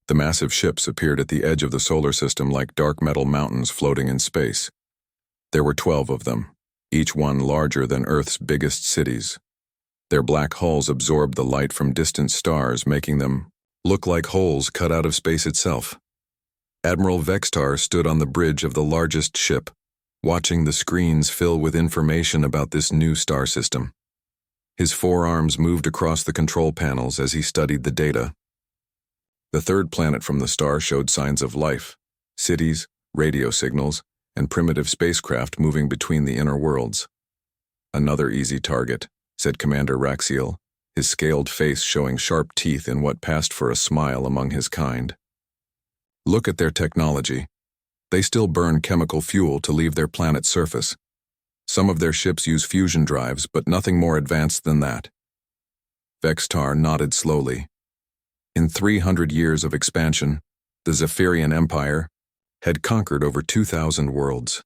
The massive ships appeared at the edge of the solar system like dark metal mountains floating in space. There were 12 of them, each one larger than Earth's biggest cities. Their black hulls absorbed the light from distant stars, making them look like holes cut out of space itself. Admiral Vextar stood on the bridge of the largest ship, watching the screens fill with information about this new star system. His forearms moved across the control panels as he studied the data. The third planet from the star showed signs of life, cities, radio signals, and primitive spacecraft moving between the inner worlds. "Another easy target," said Commander Raxiel, his scaled face showing sharp teeth in what passed for a smile among his kind. "Look at their technology. They still burn chemical fuel to leave their planet's surface. Some of their ships use fusion drives, but nothing more advanced than that." Vextar nodded slowly. In 300 years of expansion, the Zephyrian Empire had conquered over 2,000 worlds.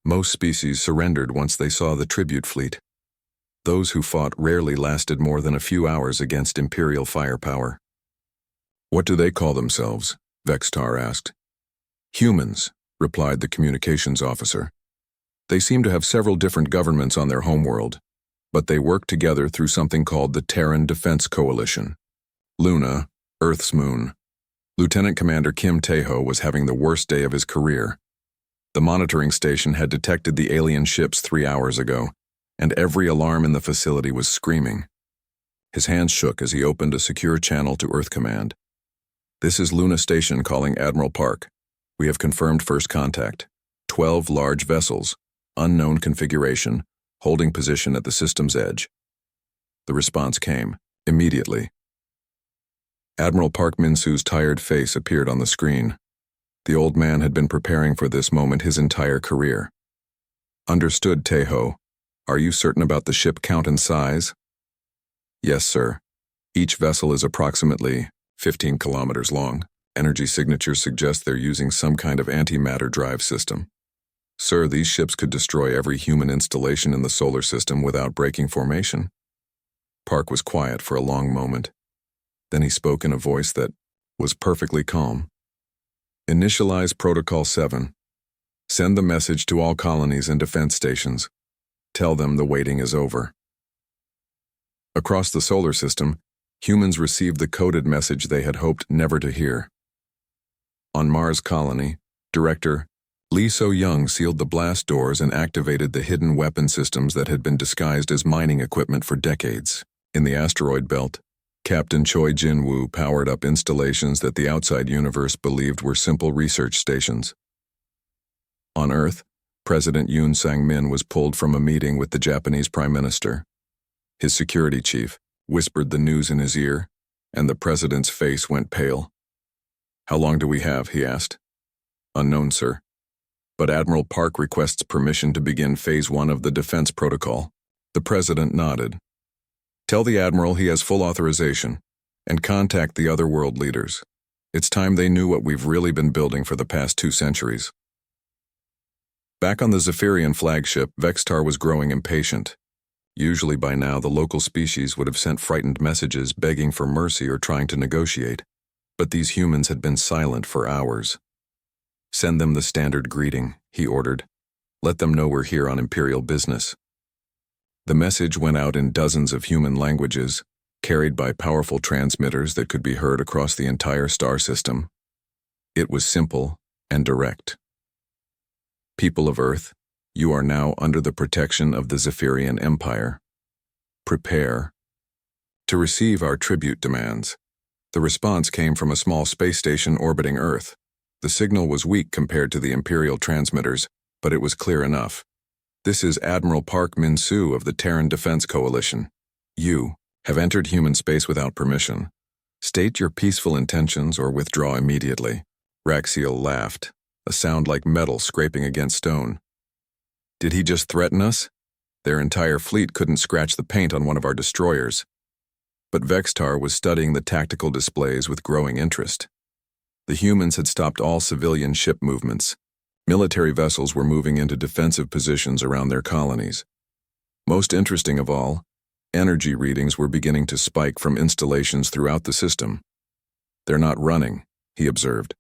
Most species surrendered once they saw the tribute fleet. Those who fought rarely lasted more than a few hours against Imperial firepower. "What do they call themselves?" Vextar asked. "Humans," replied the communications officer. "They seem to have several different governments on their homeworld, but they work together through something called the Terran Defense Coalition. Luna, Earth's moon. Lieutenant Commander Kim Taeho was having the worst day of his career. The monitoring station had detected the alien ships 3 hours ago, and every alarm in the facility was screaming. His hands shook as he opened a secure channel to Earth Command. "This is Luna Station calling Admiral Park. We have confirmed first contact. 12 large vessels, unknown configuration, holding position at the system's edge." The response came immediately. Admiral Park Min-soo's tired face appeared on the screen. The old man had been preparing for this moment his entire career. "Understood, Taeho. Are you certain about the ship count and size?" "Yes, sir. Each vessel is approximately 15 kilometers long. Energy signatures suggest they're using some kind of antimatter drive system. Sir, these ships could destroy every human installation in the solar system without breaking formation." Park was quiet for a long moment. Then he spoke in a voice that was perfectly calm. "Initialize Protocol 7. Send the message to all colonies and defense stations. Tell them the waiting is over." Across the solar system, humans received the coded message they had hoped never to hear. On Mars Colony, Director Lee So-young sealed the blast doors and activated the hidden weapon systems that had been disguised as mining equipment for decades. In the asteroid belt, Captain Choi Jin-woo powered up installations that the outside universe believed were simple research stations. On Earth, President Yoon Sang-min was pulled from a meeting with the Japanese Prime Minister. His security chief whispered the news in his ear, and the president's face went pale. "How long do we have?" he asked. "Unknown, sir. But Admiral Park requests permission to begin Phase 1 of the defense protocol." The president nodded. "Tell the Admiral he has full authorization, and contact the other world leaders. It's time they knew what we've really been building for the past 2 centuries. Back on the Zephyrian flagship, Vextar was growing impatient. Usually by now the local species would have sent frightened messages begging for mercy or trying to negotiate, but these humans had been silent for hours. "Send them the standard greeting," he ordered. "Let them know we're here on Imperial business." The message went out in dozens of human languages, carried by powerful transmitters that could be heard across the entire star system. It was simple and direct. "People of Earth, you are now under the protection of the Zephyrian Empire. Prepare to receive our tribute demands." The response came from a small space station orbiting Earth. The signal was weak compared to the Imperial transmitters, but it was clear enough. "This is Admiral Park Min-soo of the Terran Defense Coalition. You have entered human space without permission. State your peaceful intentions or withdraw immediately." Raxiel laughed, a sound like metal scraping against stone. "Did he just threaten us? Their entire fleet couldn't scratch the paint on one of our destroyers." But Vextar was studying the tactical displays with growing interest. The humans had stopped all civilian ship movements. Military vessels were moving into defensive positions around their colonies. Most interesting of all, energy readings were beginning to spike from installations throughout the system. "They're not running," he observed.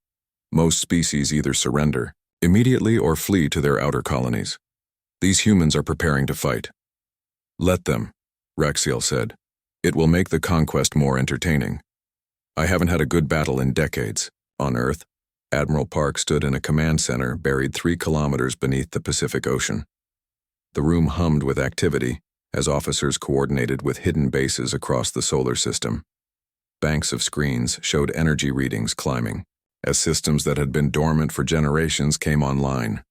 Most species either surrender immediately or flee to their outer colonies. These humans are preparing to fight. Let them, Raxiel said. It will make the conquest more entertaining. I haven't had a good battle in decades. On Earth, Admiral Park stood in a command center buried 3 kilometers beneath the Pacific Ocean. The room hummed with activity as officers coordinated with hidden bases across the solar system. Banks of screens showed energy readings climbing as systems that had been dormant for generations came online.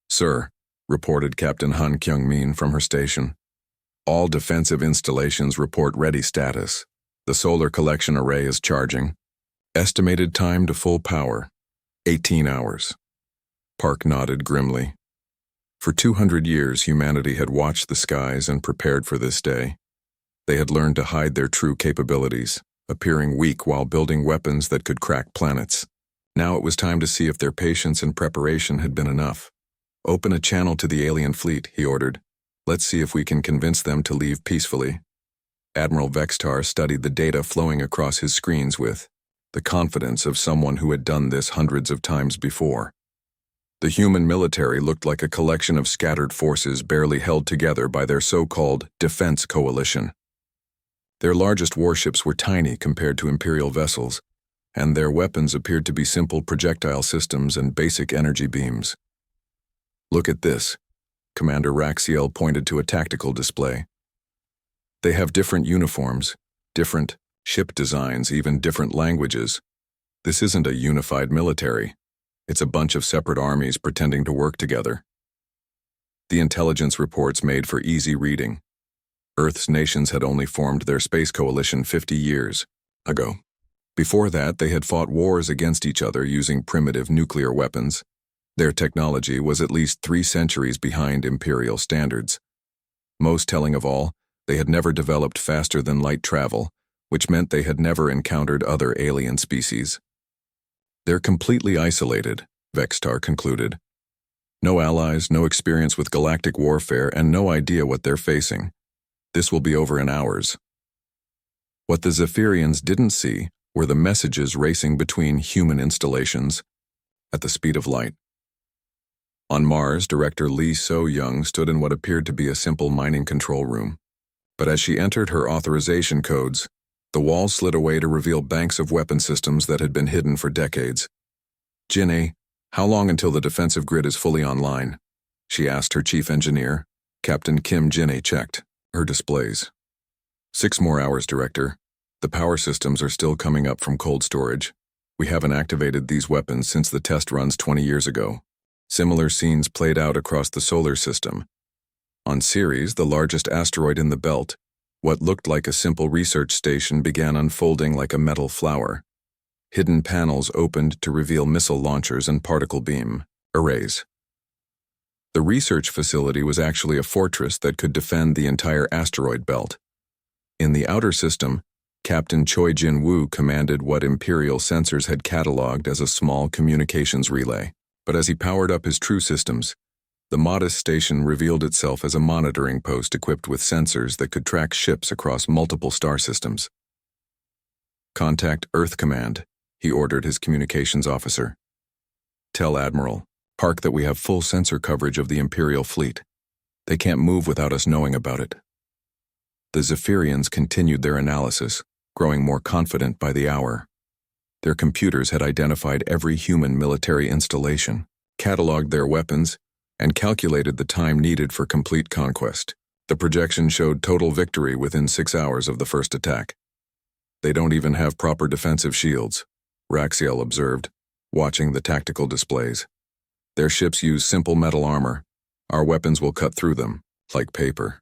Sir, reported Captain Han Kyung-min from her station. All defensive installations report ready status. The solar collection array is charging. Estimated time to full power, 18 hours. Park nodded grimly. For 200 years, humanity had watched the skies and prepared for this day. They had learned to hide their true capabilities, appearing weak while building weapons that could crack planets. Now it was time to see if their patience and preparation had been enough. Open a channel to the alien fleet, he ordered. Let's see if we can convince them to leave peacefully. Admiral Vextar studied the data flowing across his screens with the confidence of someone who had done this hundreds of times before. The human military looked like a collection of scattered forces barely held together by their so-called defense coalition. Their largest warships were tiny compared to Imperial vessels, and their weapons appeared to be simple projectile systems and basic energy beams. Look at this. Commander Raxiel pointed to a tactical display. They have different uniforms, different ship designs, even different languages. This isn't a unified military. It's a bunch of separate armies pretending to work together. The intelligence reports made for easy reading. Earth's nations had only formed their space coalition 50 years ago. Before that, they had fought wars against each other using primitive nuclear weapons. Their technology was at least 3 centuries behind Imperial standards. Most telling of all, they had never developed faster-than-light travel, which meant they had never encountered other alien species. They're completely isolated, Vextar concluded. No allies, no experience with galactic warfare, and no idea what they're facing. This will be over in hours. What the Zephyrians didn't see were the messages racing between human installations at the speed of light. On Mars, Director Lee So-young stood in what appeared to be a simple mining control room. But as she entered her authorization codes, the walls slid away to reveal banks of weapon systems that had been hidden for decades. Jinny, how long until the defensive grid is fully online? She asked her chief engineer. Captain Kim Jinny checked her displays. 6 more hours, Director. The power systems are still coming up from cold storage. We haven't activated these weapons since the test runs 20 years ago. Similar scenes played out across the solar system. On Ceres, the largest asteroid in the belt, what looked like a simple research station began unfolding like a metal flower. Hidden panels opened to reveal missile launchers and particle beam arrays. The research facility was actually a fortress that could defend the entire asteroid belt. In the outer system, Captain Choi Jin-woo commanded what Imperial sensors had cataloged as a small communications relay. But as he powered up his true systems, the modest station revealed itself as a monitoring post equipped with sensors that could track ships across multiple star systems. Contact Earth Command, he ordered his communications officer. Tell Admiral Park that we have full sensor coverage of the Imperial fleet. They can't move without us knowing about it. The Zephyrians continued their analysis, growing more confident by the hour. Their computers had identified every human military installation, cataloged their weapons, and calculated the time needed for complete conquest. The projection showed total victory within 6 hours of the first attack. They don't even have proper defensive shields, Raxiel observed, watching the tactical displays. Their ships use simple metal armor. Our weapons will cut through them, like paper.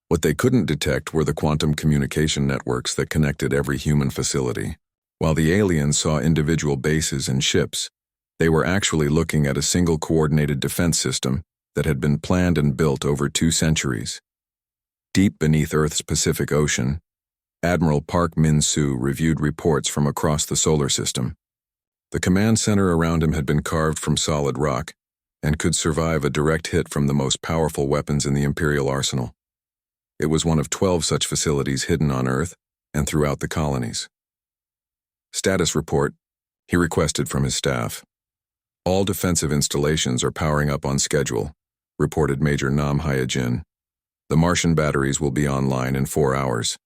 What they couldn't detect were the quantum communication networks that connected every human facility. While the aliens saw individual bases and ships, they were actually looking at a single coordinated defense system that had been planned and built over 2 centuries. Deep beneath Earth's Pacific Ocean, Admiral Park Min-soo reviewed reports from across the solar system. The command center around him had been carved from solid rock and could survive a direct hit from the most powerful weapons in the Imperial arsenal. It was one of 12 such facilities hidden on Earth and throughout the colonies. Status report, He requested from his staff. All defensive installations are powering up on schedule, reported Major Nam Hyojin. The Martian batteries will be online in 4 hours.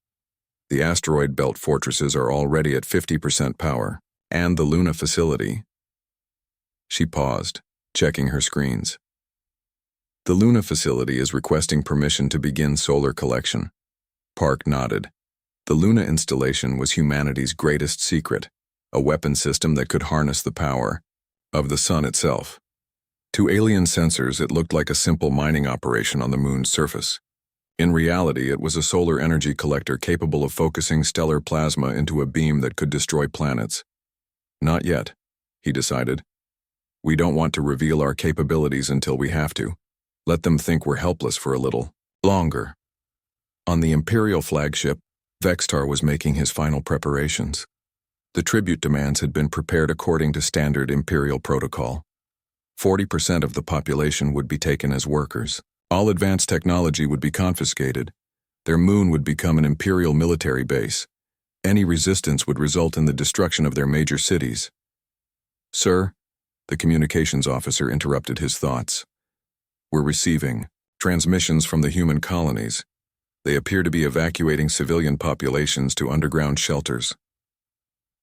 The asteroid belt fortresses are already at 50% power, and the Luna facility. She paused, checking her screens. The Luna facility is requesting permission to begin solar collection. Park nodded. The Luna installation was humanity's greatest secret, a weapon system that could harness the power of the sun itself. To alien sensors, it looked like a simple mining operation on the moon's surface. In reality, it was a solar energy collector capable of focusing stellar plasma into a beam that could destroy planets. Not yet, he decided. We don't want to reveal our capabilities until we have to. Let them think we're helpless for a little longer. On the Imperial flagship, Vextar was making his final preparations. The tribute demands had been prepared according to standard Imperial protocol. 40% of the population would be taken as workers. All advanced technology would be confiscated. Their moon would become an Imperial military base. Any resistance would result in the destruction of their major cities. Sir, the communications officer interrupted his thoughts. We're receiving transmissions from the human colonies. They appear to be evacuating civilian populations to underground shelters.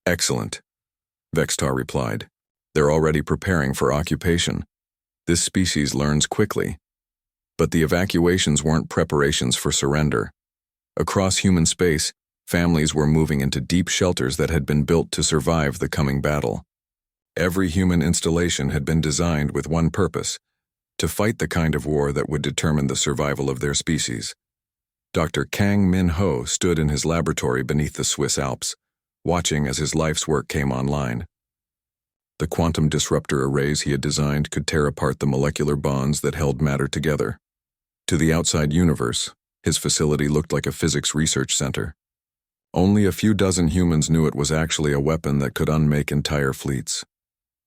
Excellent, Vextar replied. They're already preparing for occupation. This species learns quickly. But the evacuations weren't preparations for surrender. Across human space, families were moving into deep shelters that had been built to survive the coming battle. Every human installation had been designed with one purpose: to fight the kind of war that would determine the survival of their species. Dr. Kang Min-ho stood in his laboratory beneath the Swiss Alps, watching as his life's work came online. The quantum disruptor arrays he had designed could tear apart the molecular bonds that held matter together. To the outside universe, his facility looked like a physics research center. Only a few dozen humans knew it was actually a weapon that could unmake entire fleets.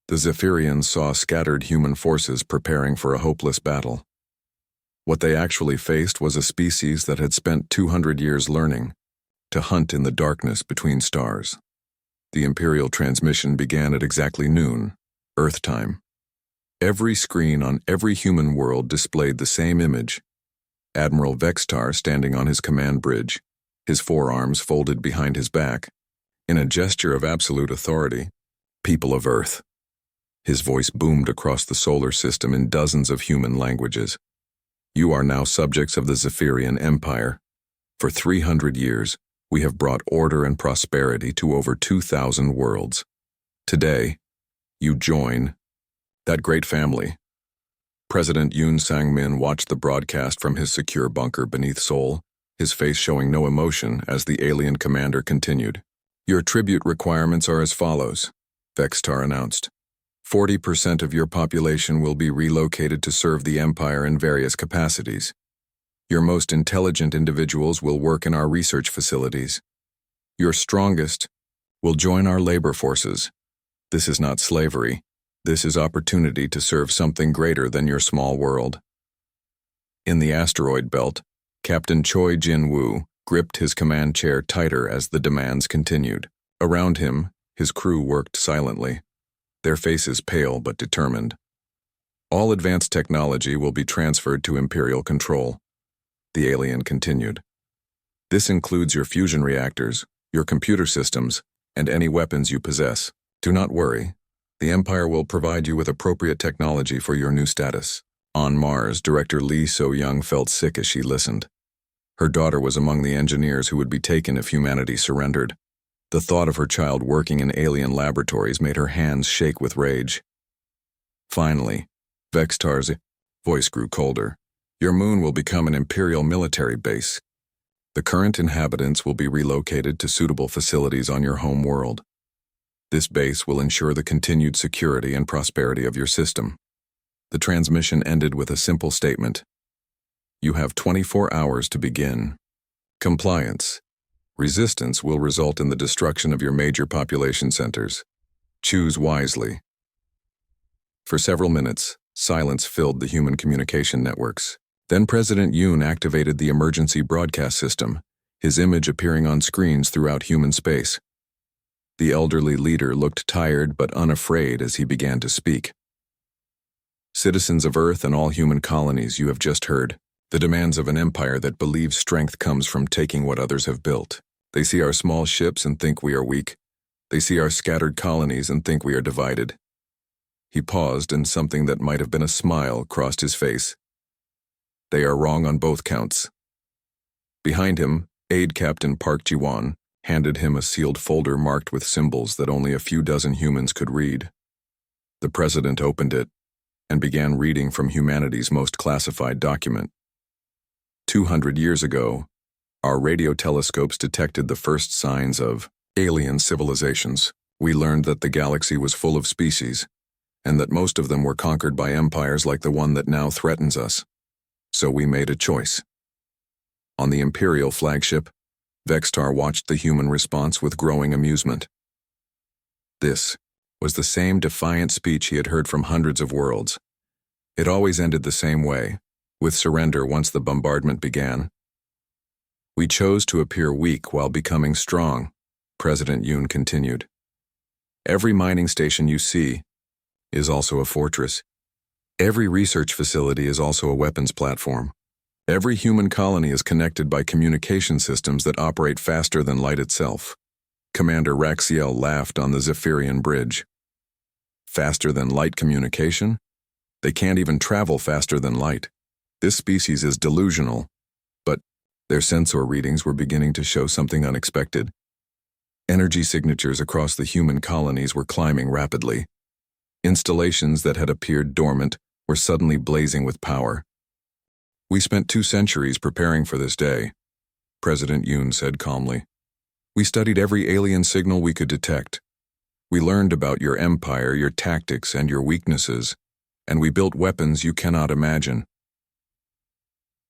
The Zephyrians saw scattered human forces preparing for a hopeless battle. What they actually faced was a species that had spent 200 years learning to hunt in the darkness between stars. The Imperial transmission began at exactly noon, Earth time. Every screen on every human world displayed the same image: Admiral Vextar standing on his command bridge, his forearms folded behind his back, in a gesture of absolute authority. People of Earth. His voice boomed across the solar system in dozens of human languages. You are now subjects of the Zephyrian Empire. For 300 years, we have brought order and prosperity to over 2,000 worlds. Today, you join that great family. President Yoon Sang-min watched the broadcast from his secure bunker beneath Seoul, his face showing no emotion as the alien commander continued. Your tribute requirements are as follows, Vextar announced. 40% of your population will be relocated to serve the Empire in various capacities. Your most intelligent individuals will work in our research facilities. Your strongest will join our labor forces. This is not slavery. This is opportunity to serve something greater than your small world. In the asteroid belt, Captain Choi Jin-woo gripped his command chair tighter as the demands continued. Around him, his crew worked silently, their faces pale but determined. All advanced technology will be transferred to Imperial control, the alien continued. This includes your fusion reactors, your computer systems, and any weapons you possess. Do not worry. The Empire will provide you with appropriate technology for your new status. On Mars, Director Lee So-young felt sick as she listened. Her daughter was among the engineers who would be taken if humanity surrendered. The thought of her child working in alien laboratories made her hands shake with rage. Finally, Vextar's voice grew colder. Your moon will become an Imperial military base. The current inhabitants will be relocated to suitable facilities on your home world. This base will ensure the continued security and prosperity of your system. The transmission ended with a simple statement. You have 24 hours to begin. Compliance. Resistance will result in the destruction of your major population centers. Choose wisely. For several minutes, silence filled the human communication networks. Then President Yoon activated the emergency broadcast system, his image appearing on screens throughout human space. The elderly leader looked tired but unafraid as he began to speak. Citizens of Earth and all human colonies, you have just heard the demands of an empire that believes strength comes from taking what others have built. They see our small ships and think we are weak. They see our scattered colonies and think we are divided. He paused, and something that might have been a smile crossed his face. They are wrong on both counts. Behind him, Aide Captain Park Ji-won handed him a sealed folder marked with symbols that only a few dozen humans could read. The president opened it and began reading from humanity's most classified document. 200 years ago, our radio telescopes detected the first signs of alien civilizations. We learned that the galaxy was full of species, and that most of them were conquered by empires like the one that now threatens us. So we made a choice. On the Imperial flagship, Vextar watched the human response with growing amusement. This was the same defiant speech he had heard from hundreds of worlds. It always ended the same way, with surrender once the bombardment began. We chose to appear weak while becoming strong, President Yoon continued. Every mining station you see is also a fortress. Every research facility is also a weapons platform. Every human colony is connected by communication systems that operate faster than light itself. Commander Raxiel laughed on the Zephyrian bridge. Faster than light communication? They can't even travel faster than light. This species is delusional. But their sensor readings were beginning to show something unexpected. Energy signatures across the human colonies were climbing rapidly. Installations that had appeared dormant were suddenly blazing with power. We spent 2 centuries preparing for this day, President Yoon said calmly. We studied every alien signal we could detect. We learned about your empire, your tactics, and your weaknesses, and we built weapons you cannot imagine.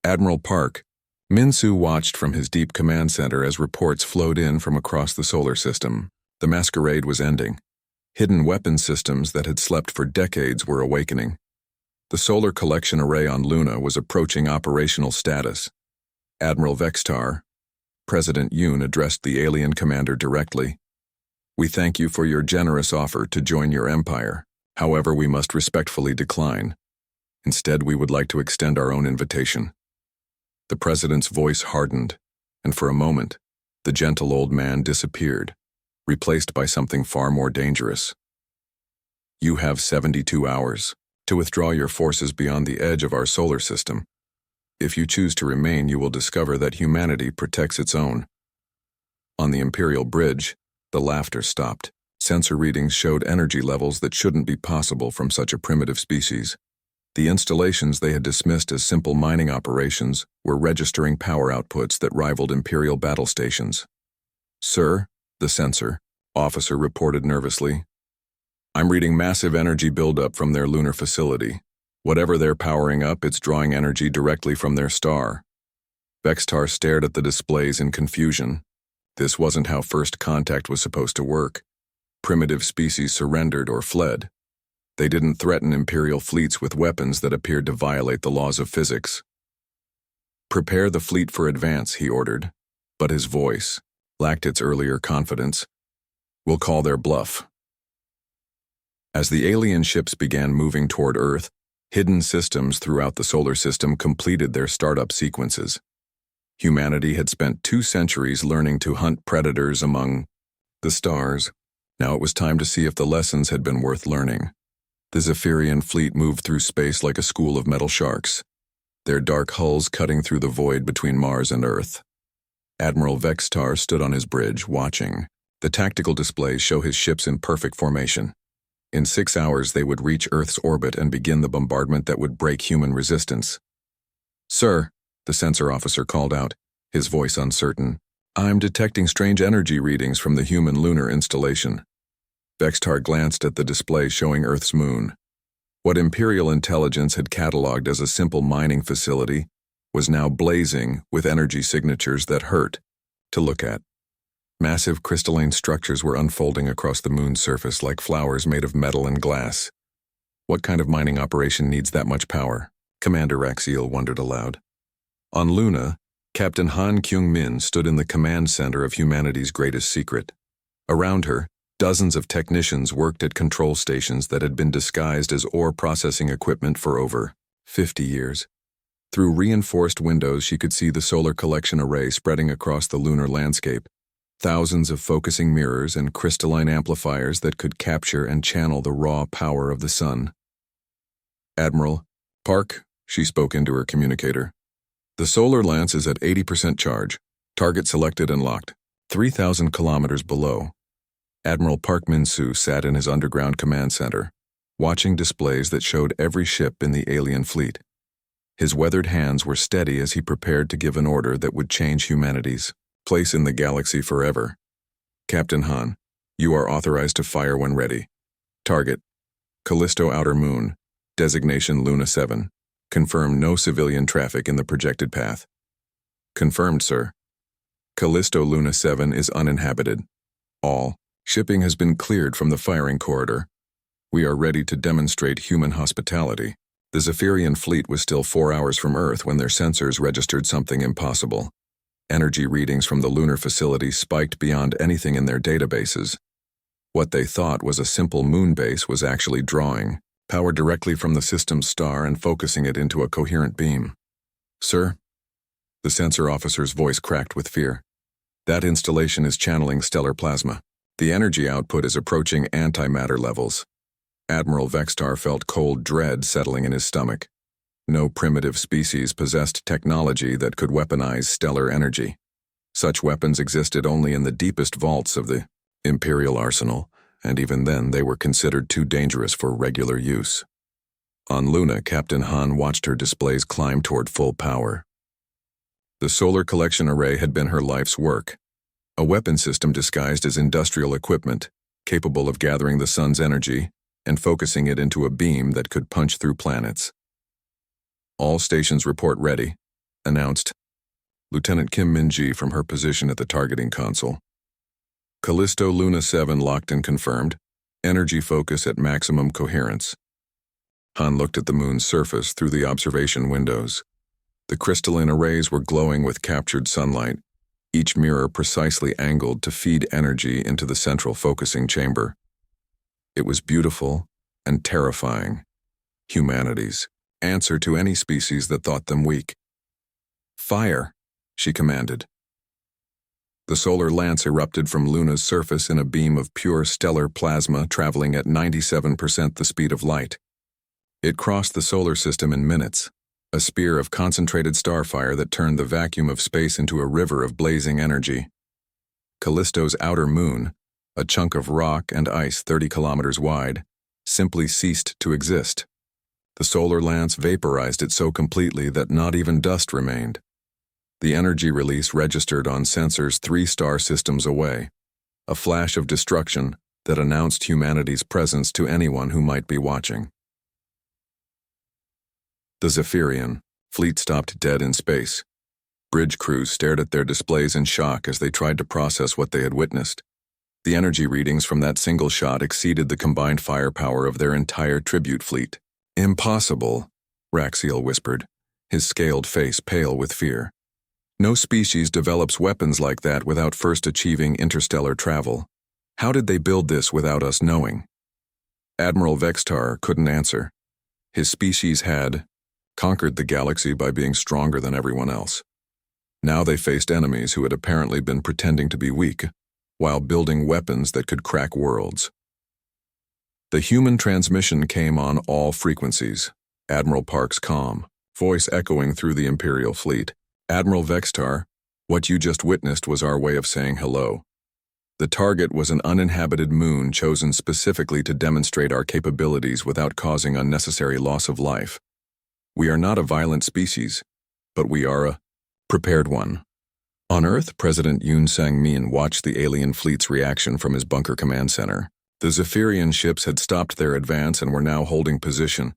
Admiral Park, Min-Soo watched from his deep command center as reports flowed in from across the solar system. The masquerade was ending. Hidden weapon systems that had slept for decades were awakening. The solar collection array on Luna was approaching operational status. Admiral Vextar, President Yoon addressed the alien commander directly. We thank you for your generous offer to join your empire. However, we must respectfully decline. Instead, we would like to extend our own invitation. The president's voice hardened, and for a moment, the gentle old man disappeared, replaced by something far more dangerous. You have 72 hours to withdraw your forces beyond the edge of our solar system. If you choose to remain, you will discover that humanity protects its own. On the Imperial Bridge, the laughter stopped. Sensor readings showed energy levels that shouldn't be possible from such a primitive species. The installations they had dismissed as simple mining operations were registering power outputs that rivaled Imperial battle stations. Sir, the sensor officer reported nervously. I'm reading massive energy buildup from their lunar facility. Whatever they're powering up, it's drawing energy directly from their star. Vextar stared at the displays in confusion. This wasn't how first contact was supposed to work. Primitive species surrendered or fled. They didn't threaten Imperial fleets with weapons that appeared to violate the laws of physics. Prepare the fleet for advance, he ordered, but his voice lacked its earlier confidence. We'll call their bluff. As the alien ships began moving toward Earth, hidden systems throughout the solar system completed their startup sequences. Humanity had spent 2 centuries learning to hunt predators among the stars. Now it was time to see if the lessons had been worth learning. The Zephyrian fleet moved through space like a school of metal sharks, their dark hulls cutting through the void between Mars and Earth. Admiral Vextar stood on his bridge, watching. The tactical displays show his ships in perfect formation. In 6 hours, they would reach Earth's orbit and begin the bombardment that would break human resistance. Sir, the sensor officer called out, his voice uncertain. I'm detecting strange energy readings from the human lunar installation. Vextar glanced at the display showing Earth's moon. What Imperial intelligence had catalogued as a simple mining facility was now blazing with energy signatures that hurt to look at. Massive crystalline structures were unfolding across the moon's surface like flowers made of metal and glass. What kind of mining operation needs that much power? Commander Raxiel wondered aloud. On Luna, Captain Han Kyung-min stood in the command center of humanity's greatest secret. Around her, Dozens of technicians worked at control stations that had been disguised as ore processing equipment for over 50 years. Through reinforced windows, she could see the solar collection array spreading across the lunar landscape, thousands of focusing mirrors and crystalline amplifiers that could capture and channel the raw power of the sun. "Admiral Park," she spoke into her communicator. "The solar lance is at 80% charge. Target selected and locked. 3,000 kilometers below." Admiral Park Min-soo sat in his underground command center, watching displays that showed every ship in the alien fleet. His weathered hands were steady as he prepared to give an order that would change humanity's place in the galaxy forever. "Captain Han, you are authorized to fire when ready. Target: Callisto Outer Moon. Designation Luna 7. Confirm no civilian traffic in the projected path." "Confirmed, sir. Callisto Luna 7 is uninhabited. All shipping has been cleared from the firing corridor. We are ready to demonstrate human hospitality." The Zephyrian fleet was still 4 hours from Earth when their sensors registered something impossible. Energy readings from the lunar facility spiked beyond anything in their databases. What they thought was a simple moon base was actually drawing power directly from the system's star and focusing it into a coherent beam. "Sir?" The sensor officer's voice cracked with fear. "That installation is channeling stellar plasma. The energy output is approaching antimatter levels." Admiral Vextar felt cold dread settling in his stomach. No primitive species possessed technology that could weaponize stellar energy. Such weapons existed only in the deepest vaults of the Imperial arsenal, and even then they were considered too dangerous for regular use. On Luna, Captain Han watched her displays climb toward full power. The solar collection array had been her life's work, a weapon system disguised as industrial equipment, capable of gathering the sun's energy and focusing it into a beam that could punch through planets. "All stations report ready," announced Lieutenant Kim Min-ji from her position at the targeting console. "Callisto Luna 7 locked and confirmed. Energy focus at maximum coherence." Han looked at the moon's surface through the observation windows. The crystalline arrays were glowing with captured sunlight, each mirror precisely angled to feed energy into the central focusing chamber. It was beautiful and terrifying. Humanity's answer to any species that thought them weak. "Fire," she commanded. The solar lance erupted from Luna's surface in a beam of pure stellar plasma traveling at 97% the speed of light. It crossed the solar system in minutes, a spear of concentrated starfire that turned the vacuum of space into a river of blazing energy. Callisto's outer moon, a chunk of rock and ice 30 kilometers wide, simply ceased to exist. The solar lance vaporized it so completely that not even dust remained. The energy release registered on sensors 3 star systems away, a flash of destruction that announced humanity's presence to anyone who might be watching. The Zephyrian fleet stopped dead in space. Bridge crews stared at their displays in shock as they tried to process what they had witnessed. The energy readings from that single shot exceeded the combined firepower of their entire tribute fleet. "Impossible," Raxiel whispered, his scaled face pale with fear. "No species develops weapons like that without first achieving interstellar travel. How did they build this without us knowing?" Admiral Vextar couldn't answer. His species had conquered the galaxy by being stronger than everyone else. Now they faced enemies who had apparently been pretending to be weak, while building weapons that could crack worlds. The human transmission came on all frequencies, Admiral Park's calm voice echoing through the Imperial fleet. "Admiral Vextar, what you just witnessed was our way of saying hello. The target was an uninhabited moon chosen specifically to demonstrate our capabilities without causing unnecessary loss of life. We are not a violent species, but we are a prepared one." On Earth, President Yoon Sang-min watched the alien fleet's reaction from his bunker command center. The Zephyrian ships had stopped their advance and were now holding position,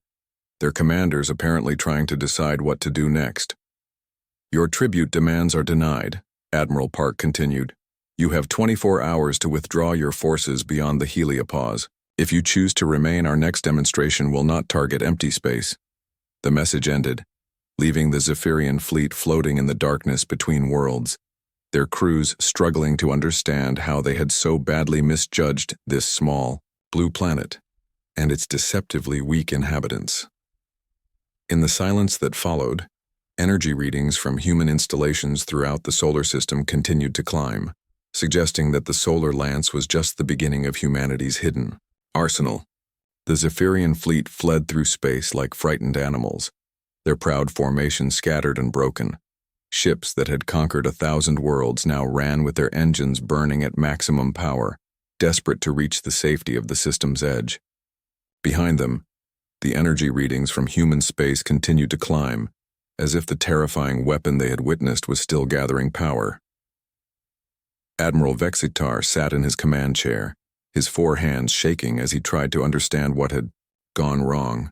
their commanders apparently trying to decide what to do next. "Your tribute demands are denied," Admiral Park continued. "You have 24 hours to withdraw your forces beyond the heliopause. If you choose to remain, our next demonstration will not target empty space." The message ended, leaving the Zephyrian fleet floating in the darkness between worlds. their crews struggling to understand how they had so badly misjudged this small, blue planet and its deceptively weak inhabitants. In the silence that followed, energy readings from human installations throughout the solar system continued to climb, suggesting that the solar lance was just the beginning of humanity's hidden arsenal. The Zephyrian fleet fled through space like frightened animals, their proud formation scattered and broken. Ships that had conquered 1,000 worlds now ran with their engines burning at maximum power, desperate to reach the safety of the system's edge. Behind them, the energy readings from human space continued to climb, as if the terrifying weapon they had witnessed was still gathering power. Admiral Vexitar sat in his command chair, his 4 hands shaking as he tried to understand what had gone wrong.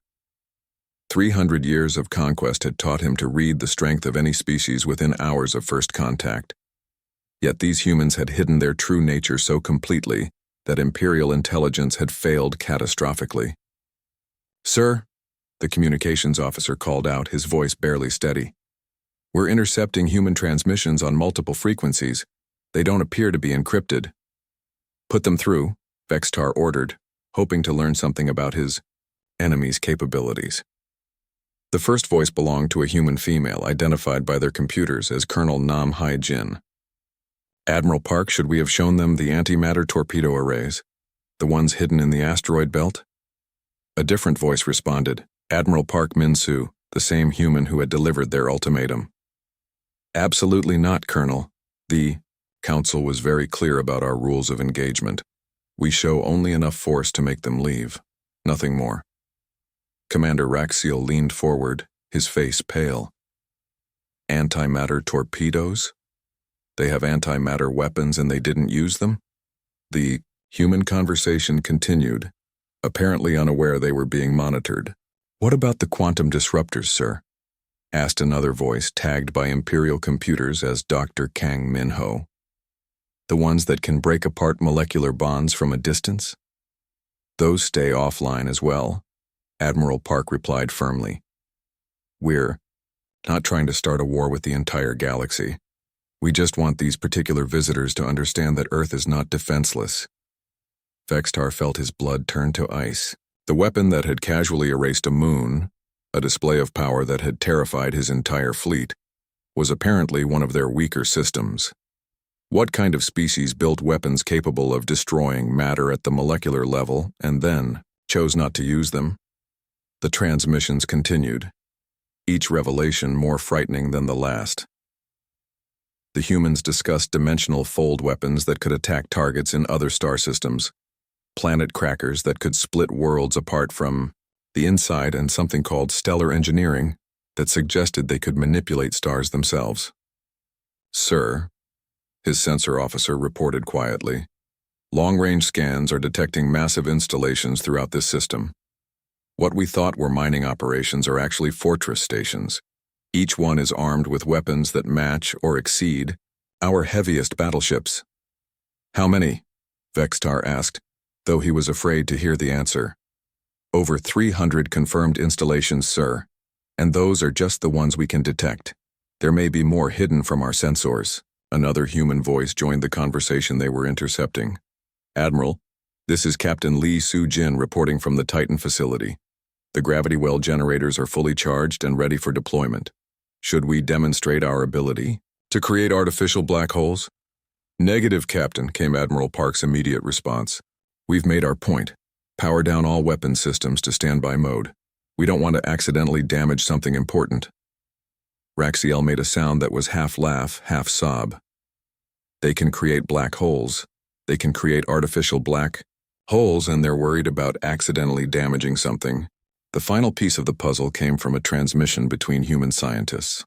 300 years of conquest had taught him to read the strength of any species within hours of first contact. Yet these humans had hidden their true nature so completely that Imperial intelligence had failed catastrophically. "Sir," the communications officer called out, his voice barely steady. "We're intercepting human transmissions on multiple frequencies. They don't appear to be encrypted." "Put them through," Vextar ordered, hoping to learn something about his enemy's capabilities. The first voice belonged to a human female identified by their computers as Colonel Nam Hai Jin. "Admiral Park, should we have shown them the antimatter torpedo arrays, the ones hidden in the asteroid belt?" A different voice responded, Admiral Park Min-Soo, the same human who had delivered their ultimatum. "Absolutely not, Colonel. The Council was very clear about our rules of engagement. We show only enough force to make them leave, nothing more." Commander Raxiel leaned forward, his face pale. "Antimatter torpedoes? They have antimatter weapons and they didn't use them?" The human conversation continued, apparently unaware they were being monitored. "What about the quantum disruptors, sir?" asked another voice tagged by Imperial computers as Dr. Kang Min-ho. "The ones that can break apart molecular bonds from a distance?" "Those stay offline as well," Admiral Park replied firmly. "We're not trying to start a war with the entire galaxy. We just want these particular visitors to understand that Earth is not defenseless." Vextar felt his blood turn to ice. The weapon that had casually erased a moon, a display of power that had terrified his entire fleet, was apparently one of their weaker systems. What kind of species built weapons capable of destroying matter at the molecular level and then chose not to use them? The transmissions continued, each revelation more frightening than the last. The humans discussed dimensional fold weapons that could attack targets in other star systems, planet crackers that could split worlds apart from the inside, and something called stellar engineering that suggested they could manipulate stars themselves. "Sir," his sensor officer reported quietly, "long-range scans are detecting massive installations throughout this system. What we thought were mining operations are actually fortress stations. Each one is armed with weapons that match or exceed our heaviest battleships." "How many?" Vextar asked, though he was afraid to hear the answer. "Over 300 confirmed installations, sir, and those are just the ones we can detect. There may be more hidden from our sensors." Another human voice joined the conversation they were intercepting. "Admiral, this is Captain Lee Soo-jin reporting from the Titan facility. The gravity well generators are fully charged and ready for deployment. Should we demonstrate our ability to create artificial black holes?" "Negative, Captain," came Admiral Park's immediate response. "We've made our point. Power down all weapon systems to standby mode. We don't want to accidentally damage something important." Raxiel made a sound that was half laugh, half sob. "They can create black holes. They can create artificial black holes, and they're worried about accidentally damaging something." The final piece of the puzzle came from a transmission between human scientists.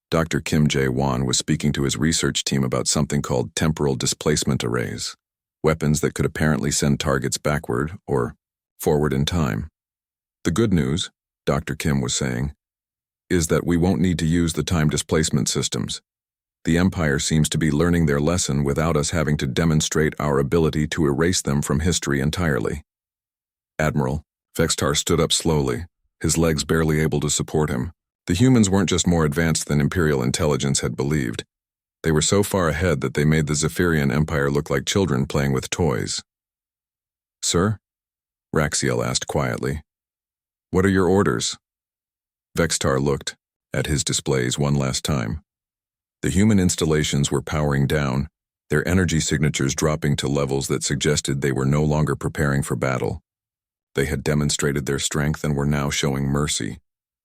Dr. Kim Jae-won was speaking to his research team about something called temporal displacement arrays, weapons that could apparently send targets backward or forward in time. "The good news," Dr. Kim was saying, "is that we won't need to use the time displacement systems. The Empire seems to be learning their lesson without us having to demonstrate our ability to erase them from history entirely." "Admiral," Vextar stood up slowly, his legs barely able to support him. The humans weren't just more advanced than Imperial intelligence had believed. They were so far ahead that they made the Zephyrian Empire look like children playing with toys. "Sir?" Raxiel asked quietly. "What are your orders?" Vextar looked at his displays one last time. The human installations were powering down, their energy signatures dropping to levels that suggested they were no longer preparing for battle. They had demonstrated their strength and were now showing mercy,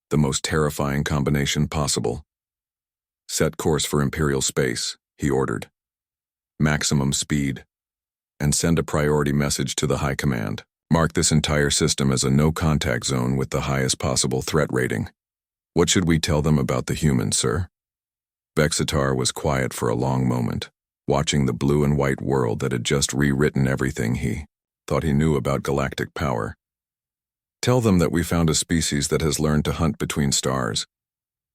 the most terrifying combination possible. "Set course for Imperial space," he ordered. "Maximum speed. And send a priority message to the High Command. Mark this entire system as a no-contact zone with the highest possible threat rating. What should we tell them about the humans, sir?" Vexitar was quiet for a long moment, watching the blue and white world that had just rewritten everything he thought he knew about galactic power. "Tell them that we found a species that has learned to hunt between stars.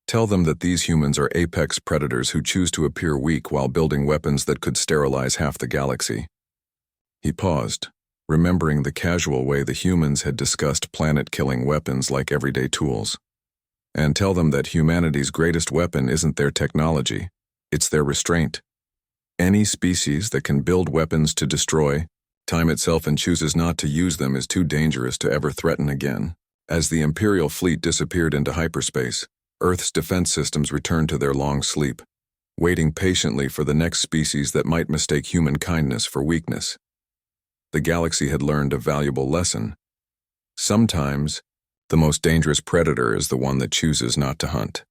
Tell them that these humans are apex predators who choose to appear weak while building weapons that could sterilize half the galaxy." He paused, remembering the casual way the humans had discussed planet-killing weapons like everyday tools. "And tell them that humanity's greatest weapon isn't their technology, it's their restraint. Any species that can build weapons to destroy time itself and chooses not to use them is too dangerous to ever threaten again." As the Imperial fleet disappeared into hyperspace, Earth's defense systems returned to their long sleep, waiting patiently for the next species that might mistake human kindness for weakness. The galaxy had learned a valuable lesson. Sometimes, the most dangerous predator is the one that chooses not to hunt.